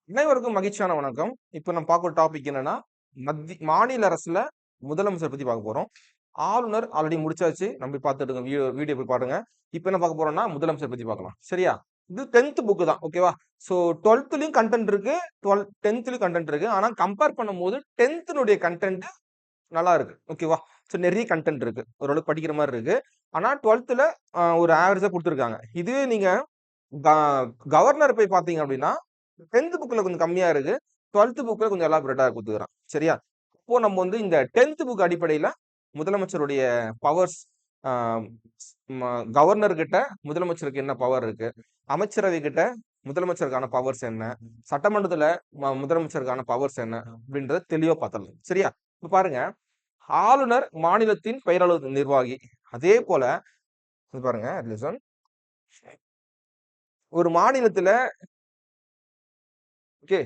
அனைவருக்கும் மகிழ்ச்சியான வணக்கம். இப்ப நம்ம பார்க்குற டாபிக் என்னன்னா, மாநில அரசுல முதலமைச்சர் பத்தி பார்க்க போறோம். ஆளுநர் ஆல்ரெடி முடிச்சாச்சு. நம்ம போய் பார்த்துட்டு வீடியோ போய் பாருங்க. இப்ப என்ன பார்க்க போறோம்னா, முதலமைச்சர் பத்தி பார்க்கலாம். சரியா? இது 10th புக் தான். ஓகேவா? சோ 12த்லயும் கன்டென்ட் இருக்கு. 10த்லயும் கன்டென்ட் இருக்கு. ஆனா கம்பேர் பண்ணும்போது 10த்னுடைய கன்டென்ட் நல்லா இருக்கு. ஓகேவா? சோ நெறைய கன்டென்ட் இருக்கு. ஓரளவுக்கு படிக்கிற மாரி இருக்கு. ஆனா 12த்ல ஒரு ஆவரேஜா குடுத்துருக்காங்க. இதுவே நீங்க க கவர்னர் போய் பார்த்தீங்க அப்படின்னா 10th புக்ல கொஞ்சம் கம்மியா இருக்கு. 12th புக்ல கொஞ்சம் எலாபரேட்டா குடுத்துருக்கான். சரியா? இப்போ நம்ம வந்து இந்த 10th புக் அடிப்படையில முதலமைச்சருடைய பவர்ஸ் ஆ ம கவர்னர் கிட்ட முதலமைச்சருக்கு என்ன பவர் இருக்கு? அமைச்சரவை கிட்ட முதலமைச்சருக்கான பவர்ஸ் என்ன? சட்டமன்றத்துல முதலமைச்சருக்கான பவர்ஸ் என்ன? அப்படின்றத தெளிவா பார்த்துடலாம். சரியா? இப்ப பாருங்க. ஆளுநர் மாநிலத்தின் பெயரளவு நிர்வாகி. அதே போல இது பாருங்க லிசன். ஒரு மாநிலத்துல ஓகே.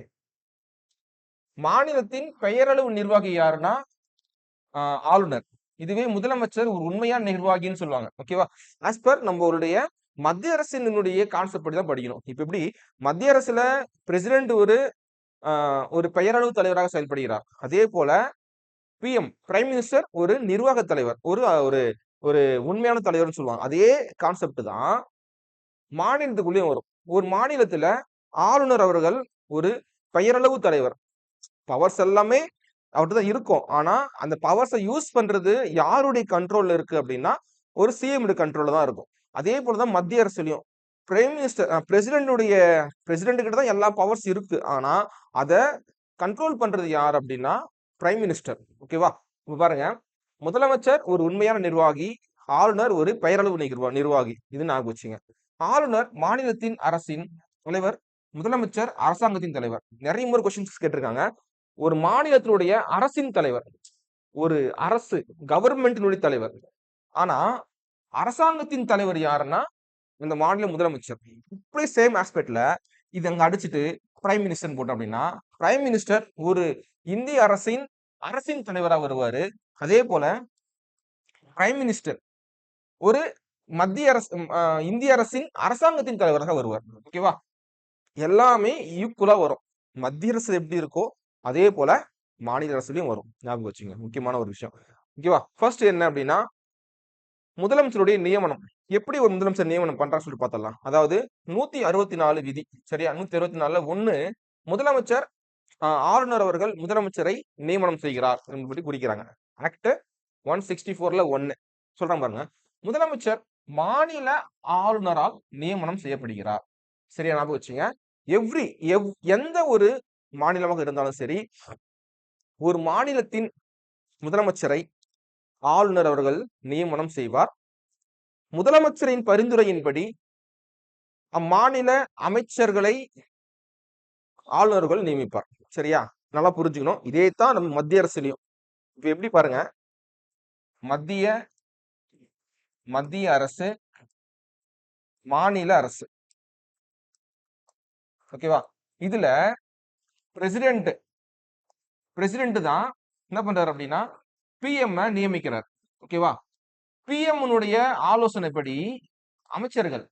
மாநிலத்தின் பெயரளவு நிர்வாகி யாருன்னா ஆளுநர். இதுவே முதலமைச்சர் ஒரு உண்மையான நிர்வாகின்னு சொல்லுவாங்க. ஓகேவா? ஆஸ் பர் நம்மளுடைய மத்திய அரசினுடைய கான்செப்ட் படி தான் படிக்கணும். இப்ப எப்படி மத்திய அரசுல பிரசிடென்ட் ஒரு பெயரளவு தலைவராக செயல்படுகிறார். அதே போல பிரைம் மினிஸ்டர் ஒரு நிர்வாக தலைவர். ஒரு ஒரு ஒரு உண்மையான தலைவர்ன்னு சொல்லுவாங்க. அதே கான்செப்ட் தான் மாநிலத்துக்குள்ளேயும் வரும். ஒரு மாநிலத்துல ஆளுநர் அவர்கள் ஒரு பெயரளவு தலைவர். பவர்ஸ் எல்லாமே அவர்ட்ட தான் இருக்கும். ஆனா, அந்த பவர்ஸ யூஸ் பண்றது யாருடைய கண்ட்ரோல்ல இருக்கு அப்டின்னா, ஒரு சிஎம் கண்ட்ரோல்ல தான் இருக்கும். அதே போல தான் மத்திய அரசுலயும். பிரைம் மினிஸ்டர் பிரசிடென்ட் கிட்ட தான் எல்லா பவர்ஸ் இருக்கு. ஆனா, அத கண்ட்ரோல் பண்றது யார் அப்டின்னா, பிரைம் மினிஸ்டர். ஓகேவா? இப்ப பாருங்க. முதலமைச்சர் ஒரு உண்மையான நிர்வாகி. ஆளுநர் ஒரு பெயரளவு நிர்வாகி. இது ஞாபகம் வச்சுங்க. ஆளுநர் மாநிலத்தின் அரசின் தலைவர். முதலமைச்சர் அரசாங்கத்தின் தலைவர். நெறைய முறை கொஸ்டின்ஸ் கேட்டிருக்காங்க. ஒரு மாநிலத்தினுடைய அரசின் தலைவர். ஒரு அரசு கவர்மெண்ட்டினுடைய தலைவர். ஆனா, அரசாங்கத்தின் தலைவர் யாருன்னா, இந்த மாநில முதலமைச்சர். இப்படி சேம் ஆஸ்பெக்ட்ல இது அங்க அடிச்சுட்டு பிரைம் மினிஸ்டர்ன்னு போட்டோம் அப்படின்னா, பிரைம் மினிஸ்டர் ஒரு இந்திய அரசின் அரசின் தலைவரா வருவாரு. அதே போல பிரைம் மினிஸ்டர் ஒரு மத்திய அரசு இந்திய அரசின் அரசாங்கத்தின் தலைவராக வருவார். ஓகேவா? எல்லாமே ஈக்குவலா வரும். மத்திய அரசு எப்படி இருக்கோ, அதே போல மாநில அரசுலயும் வரும். ஞாபகம் வச்சுங்க. முக்கியமான ஒரு விஷயம். ஓகேவா? ஃபர்ஸ்ட் என்ன அப்படின்னா, முதலமைச்சருடைய நியமனம். எப்படி ஒரு முதலமைச்சர் நியமனம் பண்றான்னு சொல்லிட்டு பார்த்தரலாம். அதாவது 164 விதி. சரியா? 164ல 1 முதலமைச்சர் ஆளுநர் அவர்கள் முதலமைச்சரை நியமனம் செய்கிறார் என்பதை குறிக்கிறாங்க. ஆக்ட் 164ல 1 சொல்றேன் பாருங்க. முதலமைச்சர் மாநில ஆளுநரால் நியமனம் செய்யப்படுகிறார். சரியா? ஞாபகம் வச்சுங்க. எவ்ரி எவ் எந்த ஒரு மாநிலமாக இருந்தாலும் சரி, ஒரு மாநிலத்தின் முதலமைச்சரை ஆளுநர் அவர்கள் நியமனம் செய்வார். முதலமைச்சரின் பரிந்துரையின்படி அம்மாநில அமைச்சர்களை ஆளுநர்கள் நியமிப்பார். சரியா? நல்லா புரிஞ்சுக்கணும். இதே தான் நம்ம மத்திய அரசுலயும். இப்ப எப்படி பாருங்க. மத்திய மத்திய அரசு, மாநில அரசு. ஓகேவா? இதுல பிரசிடென்ட் பிரசிடென்ட் தான் என்ன பண்றாரு அப்படின்னா, பிஎம் நியமிக்கிறார். ஓகேவா? பிஎம் ஆலோசனைப்படி அமைச்சர்கள்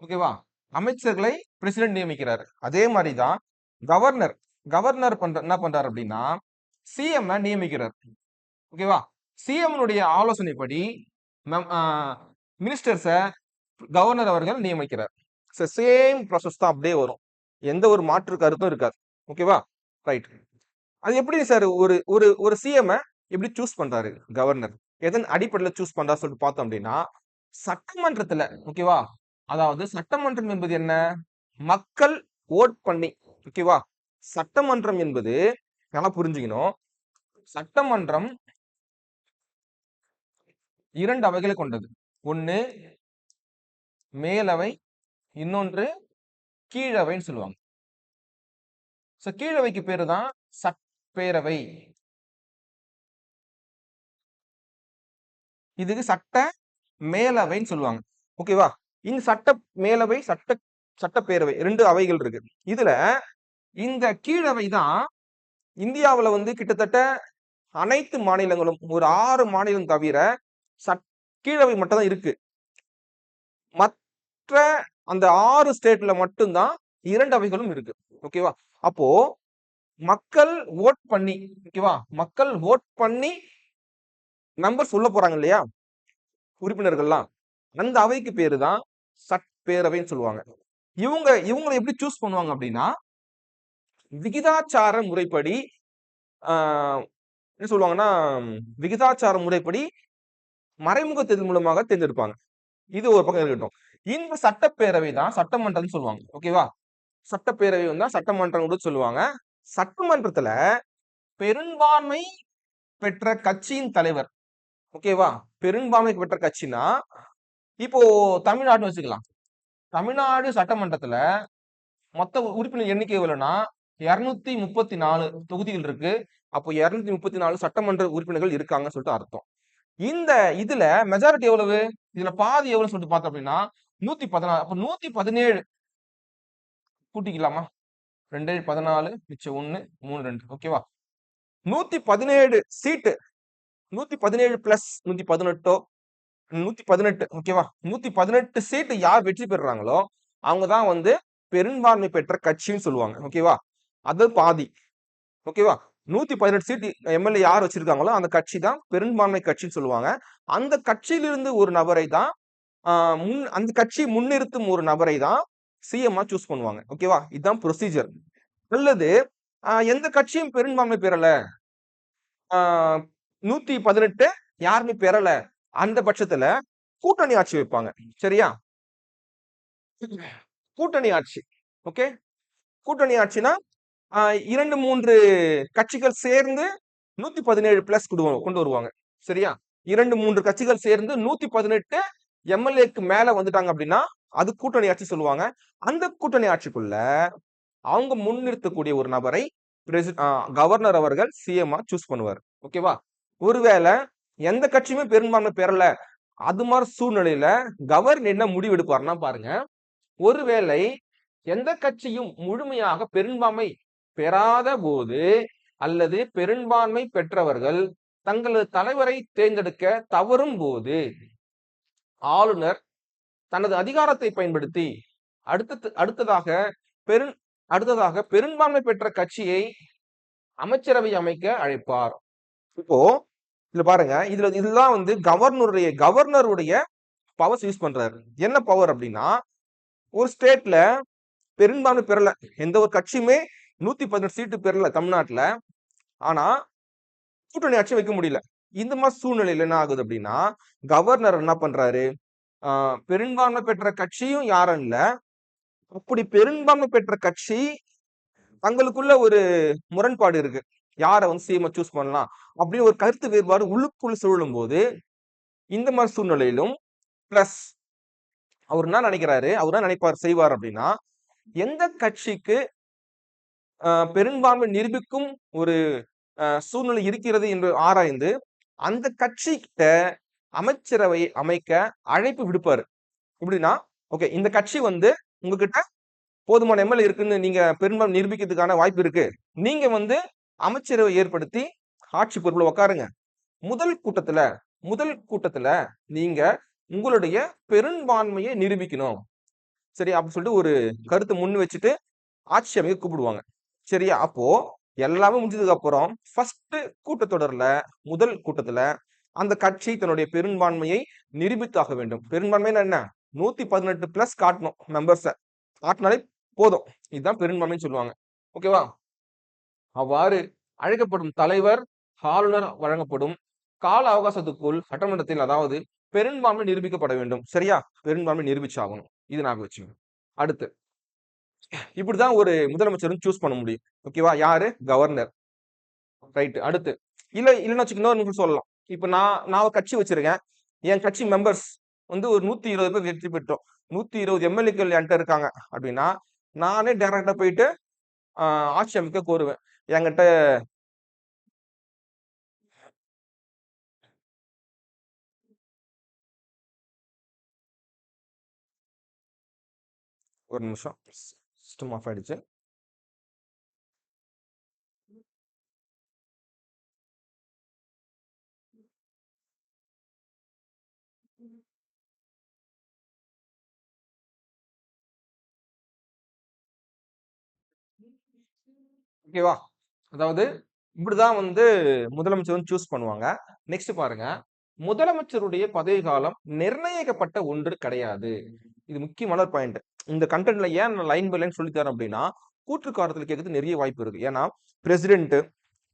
ஓகேவா? அமைச்சர்களை பிரசிடென்ட் நியமிக்கிறாரு. அதே மாரி தான் கவர்னர் கவர்னர் என்ன பண்றாரு அப்படின்னா, சிஎம் நியமிக்கிறார். ஓகேவா? சிஎம் ஆலோசனைப்படி மினிஸ்டர்ஸ கவர்னர் அவர்கள் நியமிக்கிறார். சேம் ப்ராசஸ் தான் அப்படியே வரும். எந்த ஒரு மாற்று கருத்தும் இருக்காது. ஓகேவா? ரைட். அது எப்படி சார் ஒரு ஒரு ஒரு சிஎம் எப்படி சூஸ் பண்றாரு கவர்னர்? எதன் அடிப்படையில சூஸ் பண்றாரு சொல்லிட்டு பார்த்தோம் அப்படின்னா, சட்டமன்றத்துல ஓகேவா? அதாவது சட்டமன்றம் என்பது என்ன? மக்கள் ஓட் பண்ணி ஓகேவா? சட்டமன்றம் என்பது நல்லா புரிஞ்சுக்கணும். சட்டமன்றம் 2 அவைகளை கொண்டது. ஒண்ணு மேலவை, இன்னொன்று கீழவைன்னு சொல்லுவாங்க. கீழவைக்கு பேரு தான் சட்டப்பேரவை. இதுக்கு சட்ட மேலவைன்னு சொல்லுவாங்க. ஓகேவா? இந்த சட்ட மேலவை, சட்டப்பேரவை 2 அவைகள் இருக்கு. இதுல இந்த கீழவை தான் இந்தியாவுல வந்து கிட்டத்தட்ட அனைத்து மாநிலங்களும் ஒரு 6 மாநிலம் தவிர கீழவை மட்டும் தான் இருக்கு. மற்ற அந்த 6 ஸ்டேட்ல மட்டும் தான் 2 அவைகளும் இருக்கு. ஓகேவா? அப்போ மக்கள் ஓட் பண்ணி, ஓகேவா? மக்கள் ஓட் பண்ணி நம்பர்ஸ் உள்ள போறாங்க இல்லையா? உறுப்பினர்கள்லாம். அந்த அவைக்கு பேரு தான் சட்பேரவைன்னு சொல்லுவாங்க. இவங்கள எப்படி சூஸ் பண்ணுவாங்க அப்படின்னா, விகிதாச்சார முறைப்படி ஆ என்ன சொல்லுவாங்கன்னா, விகிதாச்சார முறைப்படி மறைமுக தேர்தல் மூலமாக தேர்ந்தெடுப்பாங்க. இது ஒரு பக்கம் இருக்கட்டும். இந்த சட்டப்பேரவை தான் சட்டமன்றம்னு சொல்லுவாங்க. ஓகேவா? சட்டப்பேரவை வந்தா சட்டமன்றம் கூட சொல்லுவாங்க. சட்டமன்றத்துல பெரும்பான்மை பெற்ற கட்சியின் தலைவர். ஓகேவா? பெரும்பான்மை பெற்ற கட்சினா, இப்போ தமிழ்நாடுன்னு வச்சுக்கலாம். தமிழ்நாடு சட்டமன்றத்துல மொத்த உறுப்பினர் எண்ணிக்கை எவ்வளவுனா 234 தொகுதிகள் இருக்கு. அப்போ 234 சட்டமன்ற உறுப்பினர்கள் இருக்காங்கன்னு சொல்லிட்டு அர்த்தம். இந்த இதுல மெஜாரிட்டி எவ்வளவு? இதுல பாதி எவ்வளவுன்னு சொல்லிட்டு பார்த்தோம் அப்படின்னா 116. அப்ப 117 கூட்டிக்கலாமா? 2 14 மிச்சம் 1 3 2 ஓகேவா? 117 சீட்டு 117 பிளஸ் 118 118 ஓகேவா? 118 சீட்டு யார் வெற்றி பெறுறாங்களோ அவங்க தான் வந்து பெரும்பான்மை பெற்ற கட்சின்னு சொல்லுவாங்க. ஓகேவா? அது பாதி. ஓகேவா? 118 சீட் எம்எல்ஏ யார் வச்சிருக்காங்களோ அந்த கட்சி தான் பெரும்பான்மை கட்சின்னு சொல்லுவாங்க. அந்த கட்சியிலிருந்து ஒரு நபரை தான் அந்த கட்சி முன்னிறுத்தும் ஒரு நபரை தான் சிஎம் சூஸ் பண்ணுவாங்க. ஓகேவா? இதுதான் ப்ரொசீஜர். அல்லது எந்த கட்சியும் பெரும்பான்மை பெறல. ஆ 118 யாருமே பெறல. அந்த பட்சத்துல கூட்டணி ஆட்சி வைப்பாங்க. சரியா? கூட்டணி ஆட்சி. ஓகே. கூட்டணி ஆட்சினா 2, 3 கட்சிகள் சேர்ந்து 117 பிளஸ் கொண்டு வருவாங்க. சரியா? 2, 3 கட்சிகள் சேர்ந்து 118 எம்எல்ஏக்கு மேல வந்துட்டாங்க அப்படின்னா, அது கூட்டணி ஆட்சி சொல்லுவாங்க. அந்த கூட்டணி ஆட்சிக்குள்ள அவங்க முன்னிறுத்தக்கூடிய ஒரு நபரை கவர்னர் அவர்கள் சிஎம் சூஸ் பண்ணுவார். ஓகேவா? ஒருவேளை எந்த கட்சியுமே பெரும்பான்மை பெறல. அது மாதிரி சூழ்நிலையில கவர்னர் என்ன முடிவு எடுப்பார்னா பாருங்க. ஒருவேளை எந்த கட்சியும் முழுமையாக பெரும்பான்மை பெறாத போது அல்லது பெரும்பான்மை பெற்றவர்கள் தங்களது தலைவரை தேர்ந்தெடுக்க தவறும் போது ஆளுநர் தனது அதிகாரத்தை பயன்படுத்தி அடுத்ததாக பெரு அடுத்ததாக பெரும்பான்மை பெற்ற கட்சியை அமைச்சரவை அமைக்க அழைப்பார். இப்போ இதுல பாருங்க, இதுதான் வந்து கவர்னருடைய பவர்ஸ் யூஸ் பண்றாரு. என்ன பவர் அப்படின்னா, ஒரு ஸ்டேட்ல பெரும்பான்மை பெறல. எந்த ஒரு கட்சியுமே 118 சீட்டு பெறல தமிழ்நாட்டுல. ஆனா கூட்டணி ஆட்சி வைக்க முடியல. இந்த மாதிரி சூழ்நிலையில என்ன ஆகுது அப்படின்னா, கவர்னர் என்ன பண்றாரு? பெரும்பான்மை பெற்ற கட்சியும் யாரும் இல்ல. அப்படி பெரும்பான்மை பெற்ற கட்சி தங்களுக்குள்ள ஒரு முரண்பாடு இருக்கு. யார வந்து சிஎம் சூஸ் பண்ணலாம் அப்படின்னு ஒரு கருத்து வேறுபாடு உள்ளுக்குள் சுழலும் போது, இந்த மாதிரி சூழ்நிலையிலும் பிளஸ் அவர் என்ன நினைக்கிறாரு? அவர் என்ன நினைப்பார் செய்வார் அப்படின்னா, எந்த கட்சிக்கு பெரும்பான்மை நிரூபிக்கும் ஒரு சூழ்நிலை இருக்கிறது என்று ஆராய்ந்து அந்த கட்சி கிட்ட அமைச்சரவை அமைக்க அழைப்பு விடுப்பாரு. எப்படின்னா, ஓகே இந்த கட்சி வந்து உங்ககிட்ட போதுமான எம்எல்ஏ இருக்குன்னு நீங்க பெரும்பான்மை நிரூபிக்கிறதுக்கான வாய்ப்பு இருக்கு. நீங்க வந்து அமைச்சரவை ஏற்படுத்தி ஆட்சி பொறுப்புல உட்காருங்க. முதல் கூட்டத்துல முதல் கூட்டத்துல நீங்க உங்களுடைய பெரும்பான்மையை நிரூபிக்கணும். சரி அப்படின்னு சொல்லிட்டு ஒரு கருத்தை முன் வச்சுட்டு ஆட்சி அமைக்க கூப்பிடுவாங்க. சரியா? அப்போ எல்லாமே முடிஞ்சதுக்கு அப்புறம் ஃபர்ஸ்ட் கூட்டத்தொடர்ல முதல் கூட்டத்துல அந்த கட்சி தன்னுடைய பெரும்பான்மையை நிரூபித்தாக வேண்டும். பெரும்பான்மைன்னா என்ன? 118 பிளஸ் காட்டணும் மெம்பர்ஸ. காட்டினாலே போதும். இதுதான் பெரும்பான்மைன்னு சொல்லுவாங்க. ஓகேவா? அவ்வாறு அழைக்கப்படும் தலைவர் ஆளுநர் வழங்கப்படும் கால அவகாசத்துக்குள் சட்டமன்றத்தில் அதாவது பெரும்பான்மை நிரூபிக்கப்பட வேண்டும். சரியா? பெரும்பான்மை நிரூபிச்சாகணும். இது ஞாபகம் வச்சுக்கணும். அடுத்து இப்படிதான் ஒரு முதலமைச்சரும் சூஸ் பண்ண முடியும். ஓகேவா? யாரு? கவர்னர். ரைட். அடுத்து இல்லன்னு வச்சுக்க இன்னொரு சொல்லலாம். இப்ப நான் ஒரு கட்சி வச்சிருக்கேன். என் கட்சி மெம்பர்ஸ் வந்து ஒரு 120 பேர் வெற்றி பெற்றோம். 120 எம்எல்ஏக்கள் என்கிட்ட இருக்காங்க அப்படின்னா, நானே டைரக்டா போயிட்டு ஆட்சி அமைக்க கோருவேன். என்கிட்ட ஒரு நிமிஷம். சிஸ்டம் ஆஃப் ஆயிடுச்சு. ஓகேவா? அதாவது இப்படிதான் வந்து முதலமைச்சர் வந்து சூஸ் பண்ணுவாங்க. நெக்ஸ்ட் பாருங்க. முதலமைச்சருடைய பதவி காலம் நிர்ணயிக்கப்பட்ட ஒன்று கிடையாது. இது முக்கியமான பாயிண்ட். இந்த கன்டென்ட்ல ஏன் நான் லைன் பை லைன் சொல்லி தரேன் அப்படின்னா, கூற்று காரணத்துல கேட்கறது நிறைய வாய்ப்பு இருக்கு. ஏன்னா, president,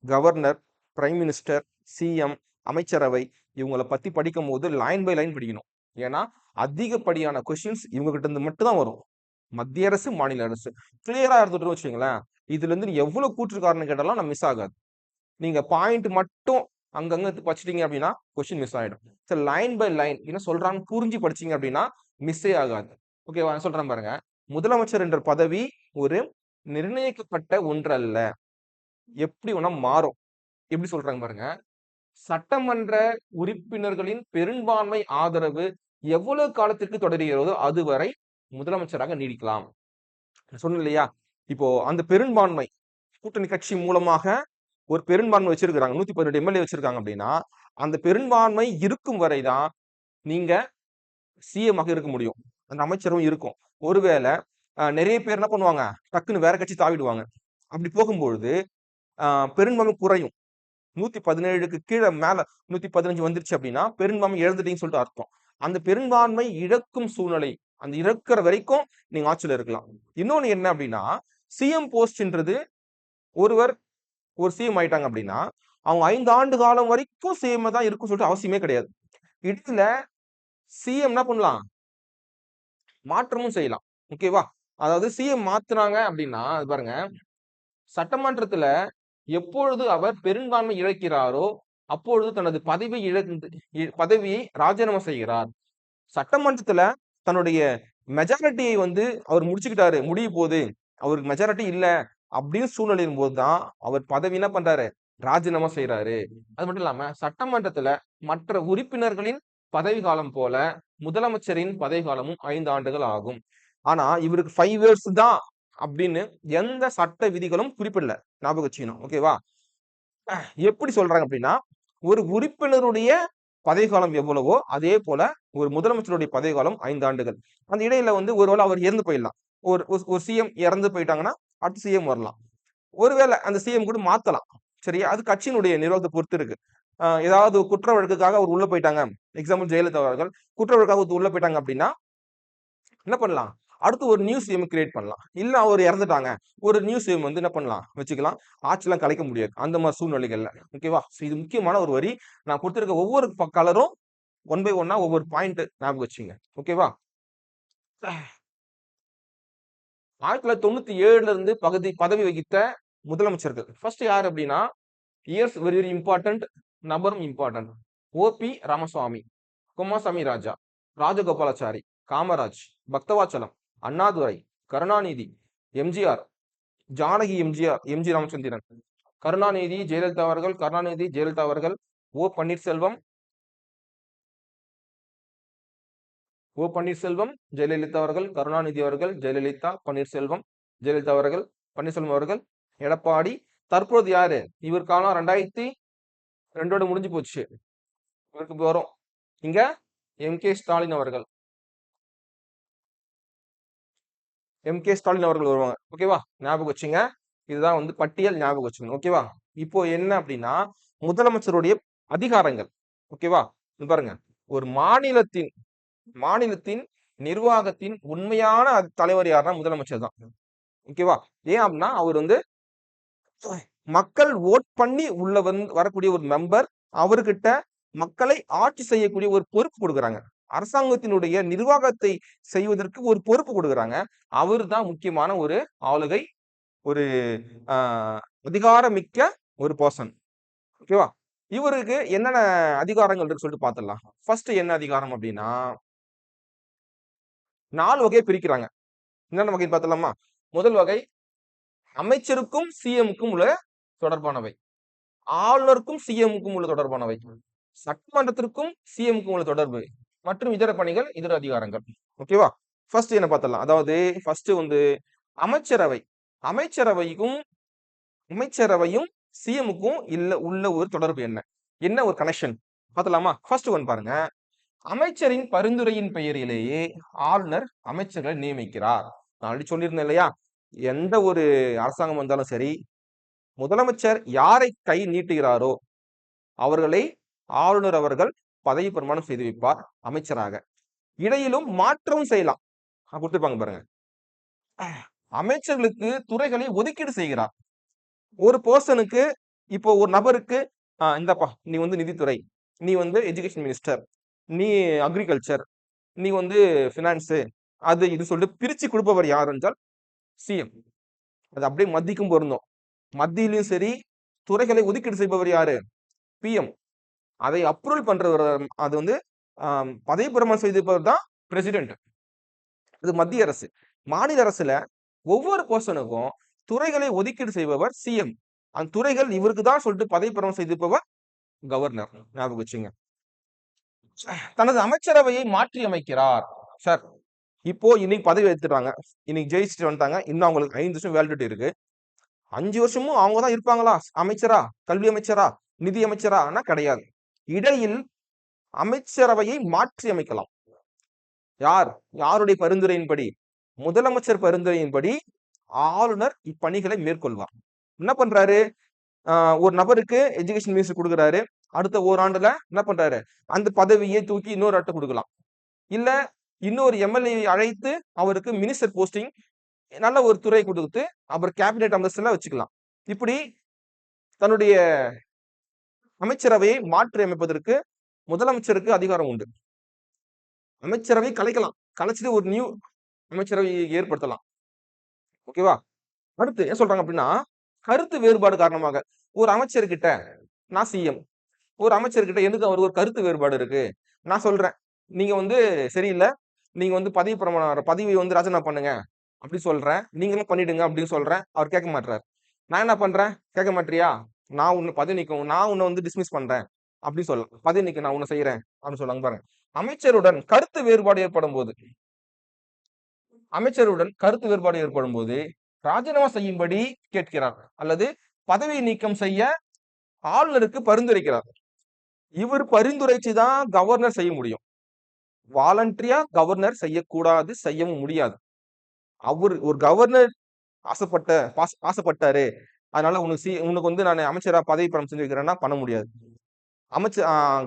governor, prime minister, CM, அமைச்சரவை இவங்கள பத்தி படிக்கும்போது லைன் பை லைன் படிக்கணும். ஏன்னா, அதிகப்படியான கொஸ்டின்ஸ் இவங்க கிட்ட இருந்து மட்டும் தான் வரும். மத்திய அரசு, மாநில அரசு. கிளியரா இருந்துட்டு வச்சுக்கோங்களேன். இதுல இருந்து எவ்வளவு கூற்று காரணம் கேட்டாலும் நான் மிஸ் ஆகாது. நீங்க பாயிண்ட் மட்டும் அங்கங்க படிச்சிட்டீங்க அப்படின்னா கொஸ்டின் மிஸ் ஆயிடும். சரி, லைன் பை லைன் என்ன சொல்றான்னு புரிஞ்சு படிச்சீங்க அப்படின்னா மிஸ்ஸே ஆகாது. ஓகேவா? நான் சொல்றேன் பாருங்க. முதலமைச்சர் என்ற பதவி ஒரு நிர்ணயிக்கப்பட்ட ஒன்று அல்ல. எப்படி வேணா மாறும். எப்படி சொல்றாங்க பாருங்க. சட்டமன்ற உறுப்பினர்களின் பெரும்பான்மை ஆதரவு எவ்வளவு காலத்திற்கு தொடர்கிறதோ அதுவரை முதலமைச்சராக நீடிக்கலாம். சொன்னேன் இல்லையா? இப்போ அந்த பெரும்பான்மை கூட்டணி கட்சி மூலமாக ஒரு பெரும்பான்மை வச்சிருக்காங்க. 118 எம்எல்ஏ வச்சிருக்காங்க அப்படின்னா, அந்த பெரும்பான்மை இருக்கும் வரைதான் நீங்க சிஎம் ஆக இருக்க முடியும். அந்த அமைச்சரும் இருக்கும். ஒருவேளை நிறைய பேர் என்ன பண்ணுவாங்க? டக்குன்னு வேற கட்சி தாவிடுவாங்க. அப்படி போகும்பொழுது பெரும்பான்மை குறையும். 117க்கு கீழ மேல 115 வந்துருச்சு அப்படின்னா, பெரும்பான்மை இழந்துட்டீங்கன்னு சொல்லிட்டு அர்த்தம். அந்த பெரும்பான்மை இழக்கும் சூழ்நிலை, அந்த இழக்கிற வரைக்கும் நீங்க ஆட்சியில இருக்கலாம். இன்னொன்னு என்ன அப்படின்னா, சிஎம் போஸ்ட்ன்றது ஒருவர் ஒரு சிஎம் ஆயிட்டாங்க அப்படின்னா, அவங்க 5 ஆண்டு காலம் வரைக்கும் சிஎம் தான் இருக்கும்னு சொல்லிட்டு அவசியமே கிடையாது. இதுல சிஎம் என்ன பண்ணலாம்? மாற்றமும் செய்யலாம். ஓகேவா? அதாவது சிஎம் மாத்துனாங்க அப்படின்னா, அது பாருங்க, சட்டமன்றத்துல எப்பொழுது அவர் பெரும்பான்மை இழக்கிறாரோ, அப்பொழுது தனது பதவியை ராஜினாமா செய்கிறார். சட்டமன்றத்துல தன்னுடைய மெஜாரிட்டியை வந்து அவர் முடிச்சுக்கிட்டாரு, முடிய போகுது, அவருக்கு மெஜாரிட்டி இல்ல அப்படின்னு சூழ்நிலையின் போதுதான் அவர் பதவி என்ன பண்றாரு? ராஜினாமா செய்யறாரு. அது மட்டும் இல்லாம சட்டமன்றத்துல மற்ற உறுப்பினர்களின் பதவி காலம் போல முதலமைச்சரின் பதவி காலமும் 5 ஆண்டுகள் ஆகும். ஆனா இவருக்கு 5 இயர்ஸ் தான் அப்படின்னு எந்த சட்ட விதிகளும் குறிப்பிடல. ஞாபகம் வச்சுக்கணும். ஓகேவா? எப்படி சொல்றாங்க அப்படின்னா, ஒரு உறுப்பினருடைய பதவி காலம் எவ்வளவோ அதே போல ஒரு முதலமைச்சருடைய பதவி காலம் 5 ஆண்டுகள். அந்த இடையில வந்து ஒருவேளை அவர் இறந்து போயிடலாம். ஒரு சிஎம் இறந்து போயிட்டாங்கன்னா அடுத்த சிஎம் வரலாம். ஒருவேளை அந்த சிஎம் கூட மாத்தலாம். சரியா? அது கட்சியினுடைய நிர்வாகத்தை பொறுத்து இருக்கு. ஏதாவது குற்ற வழக்குக்காக அவர் உள்ள போயிட்டாங்க. எக்ஸாம்பிள் ஜெயலலிதா அவர்கள் குற்ற வழக்காக உள்ள போயிட்டாங்க அப்படின்னா என்ன பண்ணலாம்? அடுத்து ஒரு நியூ சிஎம் கிரியேட் பண்ணலாம். இல்ல அவர் இறந்துட்டாங்க. ஒரு நியூ சிஎம் வந்து என்ன பண்ணலாம்? வச்சுக்கலாம். ஆட்சிலாம் கலைக்க முடியாது. அந்த மாரி சூழ்நிலைகள்ல. ஓகேவா? இது முக்கியமான ஒரு வரி. நான் குடுத்திருக்க ஒவ்வொரு கலரும் ஒன் பை ஒன்னா ஒவ்வொரு பாயிண்ட் ஞாபகம் வச்சுங்க. ஓகேவா? 1997ல இருந்து பதவி வகித்த முதலமைச்சர்கள். ஃபர்ஸ்ட் யார் அப்படின்னா, இயர்ஸ் வெரி வெரி இம்பார்ட்டன்ட், நபரும் இம்பார்ட்டன்ட். ஓபி ராமசுவாமி, குமாரசாமி ராஜா, ராஜகோபாலாச்சாரி, காமராஜ், பக்தவாச்சலம், அண்ணாதுரை, கருணாநிதி, எம்ஜிஆர், ஜானகி எம்ஜிஆர், எம்ஜி ராமச்சந்திரன், கருணாநிதி ஜெயலலிதா அவர்கள், கருணாநிதி ஜெயலலிதா அவர்கள், ஓ பன்னீர்செல்வம், ஜெயலலிதா அவர்கள், கருணாநிதி அவர்கள், ஜெயலலிதா, பன்னீர்செல்வம், ஜெயலலிதா அவர்கள், பன்னீர்செல்வம் அவர்கள், எடப்பாடி. தற்போது யாரு? இவர் காலம் 2002 முடிஞ்சு போச்சு. இவருக்கு வரும். இங்க எம்.கே. ஸ்டாலின் அவர்கள். எம்.கே. ஸ்டாலின் அவர்கள் வருவாங்க. ஓகேவா? ஞாபகம் வச்சுங்க. இதுதான் வந்து பட்டியல், ஞாபகம் வச்சுக்கணும். ஓகேவா? இப்போ என்ன அப்படின்னா, முதலமைச்சருடைய அதிகாரங்கள். ஓகேவா? பாருங்க. ஒரு மாநிலத்தின் நிர்வாகத்தின் உண்மையான தலைவர் யாருன்னா முதலமைச்சர் தான். ஓகேவா? ஏன் அப்படின்னா அவர் வந்து மக்கள் ஓட் பண்ணி உள்ள வரக்கூடிய ஒரு மெம்பர். அவர்கிட்ட மக்களை ஆட்சி செய்யக்கூடிய ஒரு பொறுப்பு கொடுக்குறாங்க. அரசாங்கத்தினுடைய நிர்வாகத்தை செய்வதற்கு ஒரு பொறுப்பு கொடுக்குறாங்க. அவர் தான் முக்கியமான ஒரு ஆளுகை, ஒரு அதிகாரமிக்க ஒரு பர்சன். ஓகேவா? இவருக்கு என்னென்ன அதிகாரங்கள் இருக்கு சொல்லிட்டு பாத்துடலாம். ஃபர்ஸ்ட் என்ன அதிகாரம் அப்படின்னா, 4 வகையை பிரிக்கிறாங்க. என்னென்ன வகைன்னு பாத்துடலாமா? முதல் வகை அமைச்சருக்கும் சிஎம்க்கும் உள்ள தொடர்பானவை, ஆளுநருக்கும் சிஎம்க்கும் உள்ள தொடர்பானவை, சட்டமன்றத்திற்கும் சிஎம்க்கும் உள்ள தொடர்பு மற்றும் இதர பணிகள், இதர அதிகாரங்கள். ஓகேவா? ஃபர்ஸ்ட் என்ன பார்த்தலாம். அதாவது ஃபர்ஸ்ட் வந்து அமைச்சரவை. அமைச்சரவையும் சிஎம்முக்கும் உள்ள ஒரு தொடர்பு என்ன? என்ன ஒரு கனெக்ஷன் பார்த்தலாமா? ஃபர்ஸ்ட் ஒன் பாருங்க. அமைச்சரின் பரிந்துரையின் பெயரிலேயே ஆளுநர் அமைச்சர்களை நியமிக்கிறார். நான் ஆல்ரெடி சொல்லியிருந்தேன் இல்லையா? எந்த ஒரு அரசாங்கம் வந்தாலும் சரி, முதலமைச்சர் யாரை கை நீட்டுகிறாரோ அவர்களை ஆளுநர் அவர்கள் பதவி பிரமாணம் செய்து வைப்பார் அமைச்சராக. இடையிலும் மாற்றம் செய்யலாம். கொடுத்துருப்பாங்க பாருங்க. அமைச்சர்களுக்கு துறைகளை ஒதுக்கீடு செய்கிறார். ஒரு பர்சனுக்கு இப்போ ஒரு நபருக்கு இந்தப்பா நீ வந்து நிதித்துறை, நீ வந்து எஜுகேஷன் மினிஸ்டர், நீ அக்ரிகல்ச்சர், நீ வந்து பினான்ஸ், அது இது சொல்லிட்டு பிரிச்சு கொடுப்பவர் யார் என்றால் சிஎம். அது அப்படியே மத்திக்கும் பொருந்தும். மத்தியிலும் சரி துறைகளை ஒதுக்கீடு செய்பவர் யாரு? பிஎம். அதை அப்ரூவல் பண்றவர், அது வந்து பதவி பிரமாணம் செய்திருப்பவர் தான் பிரசிடென்ட். இது மத்திய அரசு. மாநில அரசுல ஒவ்வொரு பர்சனுக்கும் துறைகளை ஒதுக்கீடு செய்பவர் சிஎம். அந்த துறைகள் இவருக்கு தான் சொல்லிட்டு பதவி பிரமாணம் செய்திருப்பவர் கவர்னர். ஞாபகம் வச்சுங்க. தனது அமைச்சரவையை மாற்றி அமைக்கிறார். சார் இப்போ இன்னைக்கு பதவி எடுத்துட்டாங்க, இன்னைக்கு ஜெயிச்சுட்டு வந்துட்டாங்க, இன்னும் அவங்களுக்கு 5 வருஷம் வேலிடிட்டி இருக்கு. 5 வருஷமும் அவங்க தான் இருப்பாங்களா அமைச்சரா, கல்வி அமைச்சரா, நிதி அமைச்சரா? கிடையாது. இடையில் அமைச்சரவையை மாற்றி அமைக்கலாம். யாருடைய பரிந்துரையின்படி? முதலமைச்சர் பரிந்துரையின்படி ஆளுநர் இப்பணிகளை மேற்கொள்வார். என்ன பண்றாரு? ஒரு நபருக்கு எஜுகேஷன் மினிஸ்டர் கொடுக்குறாரு. அடுத்த ஓராண்டுல என்ன பண்றாரு? அந்த பதவியை தூக்கி இன்னொரு ஆட்ட கொடுக்கலாம். இல்ல இன்னொரு எம்எல்ஏ அழைத்து அவருக்கு மினிஸ்டர் போஸ்டிங் நல்ல ஒரு துறை கொடுத்து அவர் கேபினெட் அந்தஸ்துல வச்சுக்கலாம். இப்படி தன்னுடைய அமைச்சரவையை மாற்றி அமைப்பதற்கு முதலமைச்சருக்கு அதிகாரம் உண்டு. அமைச்சரவை கலைக்கலாம், கலைச்சிட்டு ஒரு நியூ அமைச்சரவை ஏற்படுத்தலாம். ஓகேவா? அடுத்து என்ன சொல்றாங்க அப்படின்னா, கருத்து வேறுபாடு காரணமாக ஒரு அமைச்சர்கிட்ட, நான் சிஎம், ஒரு அமைச்சர்கிட்ட எனக்கு அவர் ஒரு கருத்து வேறுபாடு இருக்கு, நான் சொல்றேன் நீங்க வந்து சரியில்லை, நீங்க வந்து பதவி வந்து ராஜினாமா பண்ணுங்க அப்படி சொல்றேன், நீங்களும் பண்ணிடுங்க அப்படின்னு சொல்றேன். அவர் கேட்க மாட்டார். நான் என்ன பண்றேன்? கேட்க மாட்டியா, நான் உன்னை பதவி நீக்கம், நான் உன்னை வந்து டிஸ்மிஸ் பண்றேன் அப்படி சொல்லலாம். பதவி நீக்க நான் உன்னை செய்யறேன் அப்படின்னு சொல்லுவாங்க பாருங்க. அமைச்சருடன் கருத்து வேறுபாடு ஏற்படும் போது ராஜினாமா செய்யும்படி கேட்கிறார் அல்லது பதவி நீக்கம் செய்ய ஆளுநருக்கு பரிந்துரைக்கிறார். இவர் பரிந்துரைச்சுதான் கவர்னர் செய்ய முடியும். வாலண்டரியா கவர்னர் செய்யக்கூடாது, செய்யவும் முடியாது. அவர் ஒரு கவர்னர் ஆசைப்பட்டாரு, அதனால உனக்கு வந்து நான் அமைச்சரா பதவி பிரமாணம் செஞ்சு வைக்கிறேன்னா பண்ண முடியாது.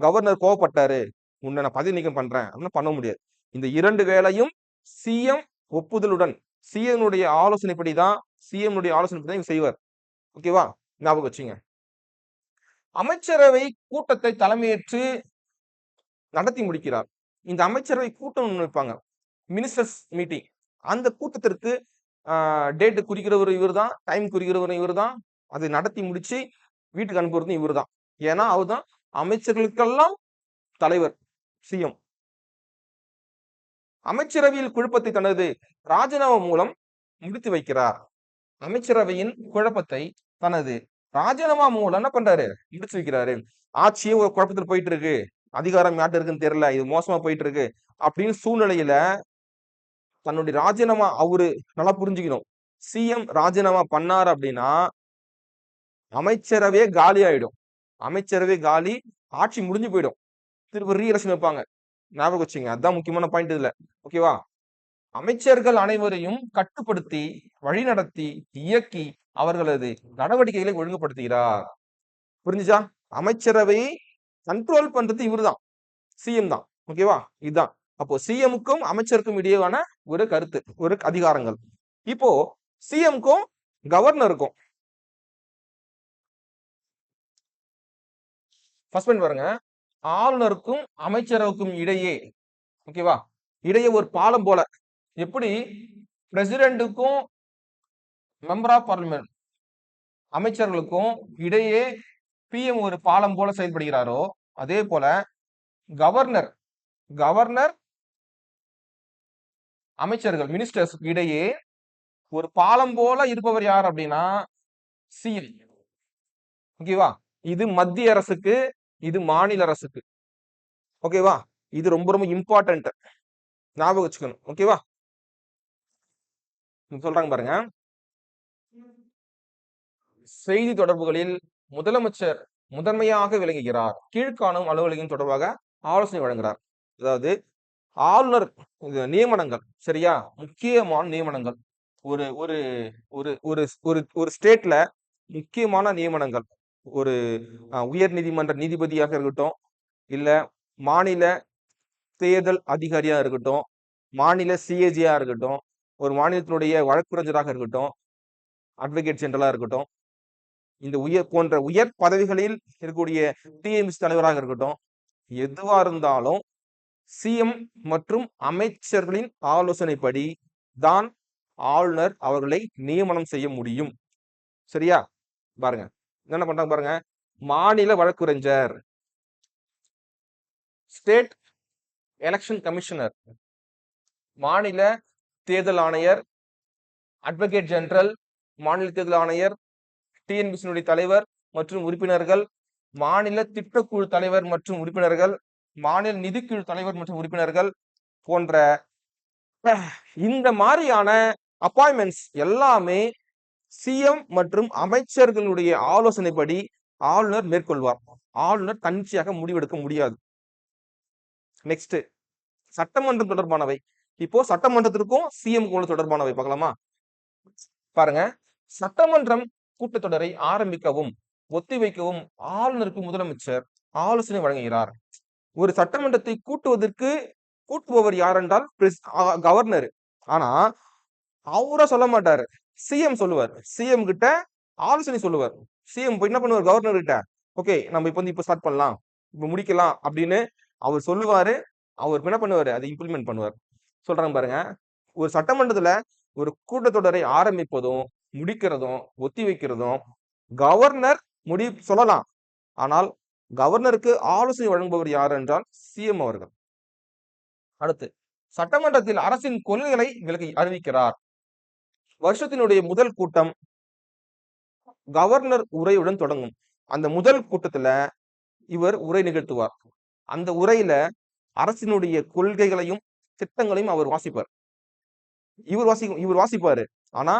கவர்னர் கோவப்பட்டாரு, உன்னை நான் பதவி நீக்கம் பண்றேன் அப்படின்னு பண்ண முடியாது. இந்த 2 வேளையும் சிஎம் ஒப்புதலுடன், சிஎம் ஆலோசனைப்படிதான் இவர் செய்வார். ஓகேவா? ஞாபகம் வச்சுங்க. அமைச்சரவை கூட்டத்தை தலைமையேற்று நடத்தி முடிக்கிறார். இந்த அமைச்சரவை கூட்டம் வைப்பாங்க, மினிஸ்டர்ஸ் மீட்டிங். அந்த கூட்டத்திற்கு டேட் குறிக்கிறவர் இவர் தான், டைம் குறிக்கிறவர் இவர் தான், அதை நடத்தி முடிச்சு வீட்டுக்கு அனுப்புறது இவர் தான். ஏன்னா அவர் தான் அமைச்சர்களுக்கெல்லாம் தலைவர், சிஎம். அமைச்சரவையில் குழப்பத்தை தனது ராஜினாமா மூலம் முடித்து வைக்கிறார். அமைச்சரவையின் குழப்பத்தை தனது ராஜினாமா மூலம் என்ன பண்றாரு? முடிச்சு வைக்கிறாரு. ஆட்சியே ஒரு குழப்பத்தில் போயிட்டு இருக்கு, அதிகாரம் யார்கிட்ட இருக்குன்னு தெரியல, இது மோசமா போயிட்டு இருக்கு அப்படின்னு சூழ்நிலையில தன்னுடைய ராஜினாமா, அவரு நல்லா புரிஞ்சுக்கணும், சிஎம் ராஜினாமா பண்ணார் அப்படின்னா அமைச்சரவே காலி ஆயிடும். அமைச்சரவே காலி, ஆட்சி முடிஞ்சு போயிடும். திரும்ப ரீஎலெக்ஷன் வைப்பாங்க. ஞாபகம் வச்சுங்க, அதுதான் முக்கியமான பாயிண்ட் இதுல. ஓகேவா? அமைச்சர்கள் அனைவரையும் கட்டுப்படுத்தி, வழிநடத்தி, இயக்கி அவர்களது நடவடிக்கைகளை ஒழுங்குபடுத்துகிறார். புரிஞ்சுச்சா? அமைச்சரவை கண்ட்ரோல் பண்றது இவருதான், சிஎம் தான். ஓகேவா? இதுதான். அப்போ சிஎம்க்கும் அமைச்சருக்கும் இடையேயான ஒரு கருத்து, ஒரு அதிகாரங்கள். இப்போ சிஎம்க்கும் கவர்னருக்கும் பாருங்க, ஆளுநருக்கும் அமைச்சரவுக்கும் இடையே, ஓகேவா, இடையே ஒரு பாலம் போல, எப்படி பிரசிடென்ட்டுக்கும் மெம்பர் ஆஃப் பார்லிமெண்ட் அமைச்சர்களுக்கும் இடையே பிஎம் ஒரு பாலம் போல செயல்படுகிறாரோ, அதே போல கவர்னர் அமைச்சர்கள் மினிஸ்டர்ஸ் இடையே ஒரு பாலம் போல இருப்பவர் யார் அப்படின்னா சிஎம். ஓகேவா? இது மத்திய அரசுக்கு, இது மாநில அரசுக்கு. ஓகேவா? இது ரொம்ப ரொம்ப இம்பார்ட்டன்ட், ஞாபகம் வச்சுக்கணும். ஓகேவா? சொல்றாங்க பாருங்க, செய்தி தொடர்புகளில் முதலமைச்சர் முதன்மையாக விளங்குகிறார். கீழ்காணும் அலுவலகம் தொடர்பாக ஆலோசனை வழங்குகிறார். அதாவது ஆளுநர் நியமனங்கள், சரியா, முக்கியமான நியமனங்கள், ஒரு ஒரு ஒரு ஒரு ஒரு ஸ்டேட்ல முக்கியமான நியமனங்கள் ஒரு உயர் நீதிமன்ற நீதிபதியாக இருக்கட்டும், இல்ல மாநில தேர்தல் அதிகாரியா இருக்கட்டும், மாநில சிஏஜியா இருக்கட்டும், ஒரு மாநிலத்தினுடைய வழக்குரைஞராக இருக்கட்டும், அட்வொகேட் ஜெனரலா இருக்கட்டும், இந்த போன்ற உயர் பதவிகளில் இருக்கக்கூடிய டிஎம்சி தலைவராக இருக்கட்டும், எதுவா இருந்தாலும் சிஎம் மற்றும் அமைச்சர்களின் ஆலோசனைப்படி தான் ஆளுநர் அவர்களை நியமனம் செய்ய முடியும். சரியா? பாருங்க என்ன பண்றாங்க பாருங்க. மாநில வழக்குரைஞர், ஸ்டேட் எலெக்ஷன் கமிஷனர், மாநில தேர்தல் ஆணையர், அட்வொகேட் ஜெனரல், மாநில தேர்தல் ஆணையர், டிஎன்பிசியினுடைய தலைவர் மற்றும் உறுப்பினர்கள், மாநில திட்டக்குழு தலைவர் மற்றும் உறுப்பினர்கள், மாநில நிதிக்குழு தலைவர் மற்றும் உறுப்பினர்கள் போன்ற இந்த மாதிரியான அப்பாயின்மெண்ட்ஸ் எல்லாமே சிஎம் மற்றும் அமைச்சர்களுடைய ஆலோசனைப்படி ஆளுநர் மேற்கொள்வார். ஆளுநர் தன்னிச்சையாக முடிவெடுக்க முடியாது. நெக்ஸ்ட், சட்டமன்றம் தொடர்பானவை. இப்போ சட்டமன்றத்திற்கும் சிஎம் தொடர்பானவை பார்க்கலாமா? பாருங்க, சட்டமன்றம் கூட்டத்தொடரை ஆரம்பிக்கவும் ஒத்திவைக்கவும் ஆளுநருக்கு முதலமைச்சர் ஆலோசனை வழங்குகிறார். ஒரு சட்டமன்றத்தை கூட்டுபவர் யார் என்றால் கவர்னர். ஆனா அவரா சொல்ல மாட்டாரு, சிஎம் சொல்லுவார். சிஎம் கிட்ட ஆலோசனை சொல்லுவார். சிஎம் என்ன பண்ணுவார், கவர்னர் கிட்ட ஓகே நம்ம இப்ப ஸ்டார்ட் பண்ணலாம், இப்ப முடிக்கலாம் அப்படின்னு அவர் சொல்லுவாரு. அவர் என்ன பண்ணுவாரு, அதை இம்ப்ளிமெண்ட் பண்ணுவார். சொல்றாங்க பாருங்க, ஒரு சட்டமன்றத்துல ஒரு கூட்டத்தொடரை ஆரம்பிப்பதும் முடிக்கிறதும் ஒத்தி வைக்கிறதும் கவர்னர் சொல்லலாம். ஆனால் கவர்னருக்கு ஆலோசனை வழங்குபவர் யார் என்றால் சிஎம் அவர்கள். அடுத்து, சட்டமன்றத்தில் அரசின் கொள்கைகளை விலகி அறிவிக்கிறார். வருஷத்தினுடைய முதல் கூட்டம் கவர்னர் உரையுடன் தொடங்கும். அந்த முதல் கூட்டத்துல இவர் உரை நிகழ்த்துவார். அந்த உரையில அரசினுடைய கொள்கைகளையும் திட்டங்களையும் அவர் வாசிப்பார். இவர் வாசிப்பாரு. ஆனா